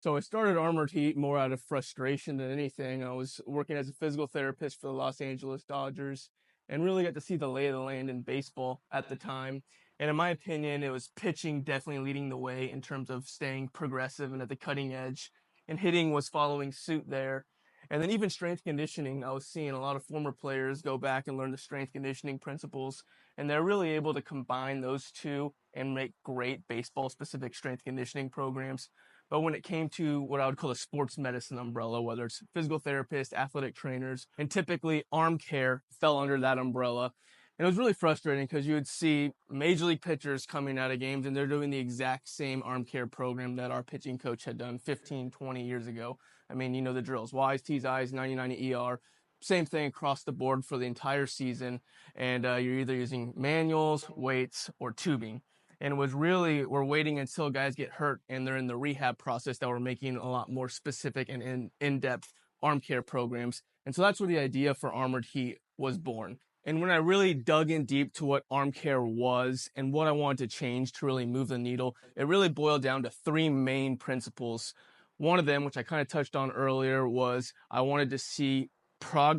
So I started Armored Heat more out of frustration than anything. I was working as a physical therapist for the Los Angeles Dodgers and really got to see the lay of the land in baseball at the time. And in my opinion, it was pitching definitely leading the way in terms of staying progressive and at the cutting edge, and hitting was following suit there. And then even strength conditioning, I was seeing a lot of former players go back and learn the strength conditioning principles, and they're really able to combine those two and make great baseball specific strength conditioning programs. But when it came to what I would call a sports medicine umbrella, whether it's physical therapists, athletic trainers, and typically arm care fell under that umbrella. And it was really frustrating because you would see major league pitchers coming out of games and they're doing the exact same arm care program that our pitching coach had done 15, 20 years ago. I mean, you know the drills: Y's, T's, I's, 99 ER. Same thing across the board for the entire season. And you're either using manuals, weights, or tubing. And was really, we're waiting until guys get hurt and they're in the rehab process that we're making a lot more specific and in-depth arm care programs. And so that's where the idea for Armored Heat was born. And when I really dug in deep to what arm care was and what I wanted to change to really move the needle, it really boiled down to three main principles. One of them, which I kind of touched on earlier, was I wanted to see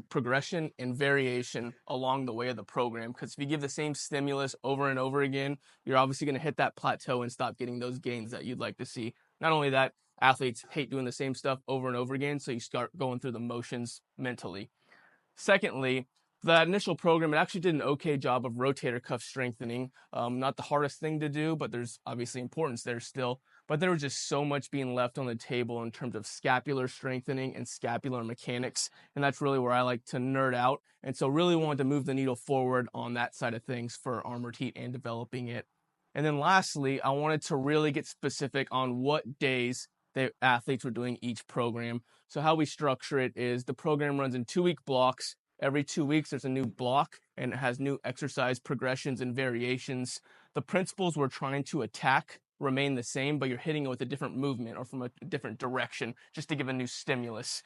progression and variation along the way of the program. Because if you give the same stimulus over and over again, you're obviously going to hit that plateau and stop getting those gains that you'd like to see. Not only that, athletes hate doing the same stuff over and over again, so you start going through the motions mentally. Secondly, that initial program, it actually did an okay job of rotator cuff strengthening. Not the hardest thing to do, but there's obviously importance there still. But there was just so much being left on the table in terms of scapular strengthening and scapular mechanics. And that's really where I like to nerd out. And so really wanted to move the needle forward on that side of things for Armored Heat and developing it. And then lastly, I wanted to really get specific on what days the athletes were doing each program. So how we structure it is the program runs in 2-week blocks. Every 2 weeks, there's a new block and it has new exercise progressions and variations. The principles we're trying to attack remain the same, but you're hitting it with a different movement or from a different direction just to give a new stimulus.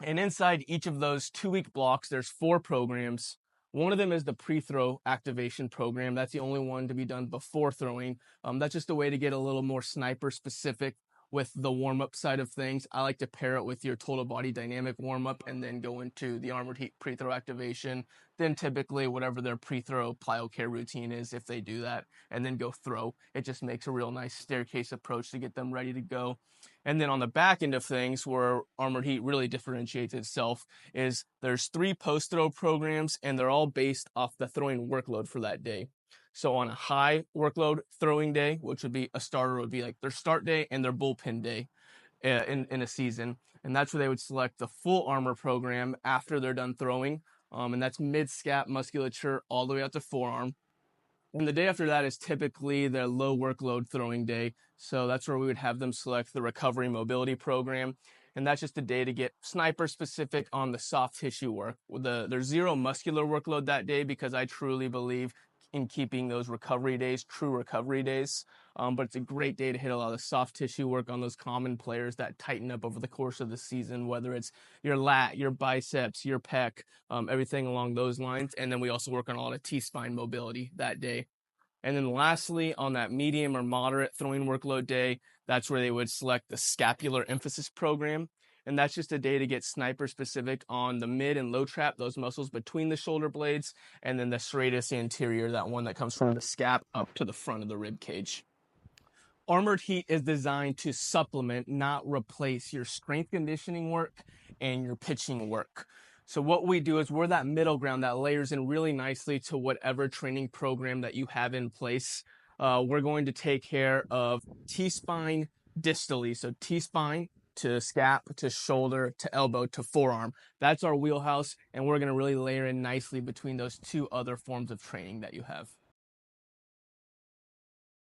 And inside each of those 2-week blocks, there's 4 programs. One of them is the pre-throw activation program. That's the only one to be done before throwing. That's just a way to get a little more sniper specific with the warm-up side of things. I like to pair it with your total body dynamic warm-up and then go into the Armored Heat pre-throw activation. Then typically whatever their pre-throw plyo care routine is, if they do that, and then go throw. It just makes a real nice staircase approach to get them ready to go. And then on the back end of things, where Armored Heat really differentiates itself, is there's 3 post-throw programs, and they're all based off the throwing workload for that day. So on a high workload throwing day, which would be a starter, would be like their start day and their bullpen day in a season. And that's where they would select the full armor program after they're done throwing. And that's mid-scap musculature all the way up to forearm. And the day after that is typically their low workload throwing day. So that's where we would have them select the recovery mobility program. And that's just a day to get sniper specific on the soft tissue work. There's zero muscular workload that day because I truly believe in keeping those recovery days, true recovery days. But it's a great day to hit a lot of soft tissue work on those common players that tighten up over the course of the season, whether it's your lat, your biceps, your pec, everything along those lines. And then we also work on a lot of T-spine mobility that day. And then lastly, on that medium or moderate throwing workload day, that's where they would select the scapular emphasis program. And that's just a day to get sniper specific on the mid and low trap, those muscles between the shoulder blades, and then the serratus anterior, that one that comes from the scap up to the front of the rib cage. Armored Heat is designed to supplement, not replace your strength conditioning work and your pitching work. So what we do is we're that middle ground that layers in really nicely to whatever training program that you have in place. We're going to take care of T-spine distally, so T-spine to scap, to shoulder, to elbow, to forearm. That's our wheelhouse, and we're going to really layer in nicely between those 2 other forms of training that you have.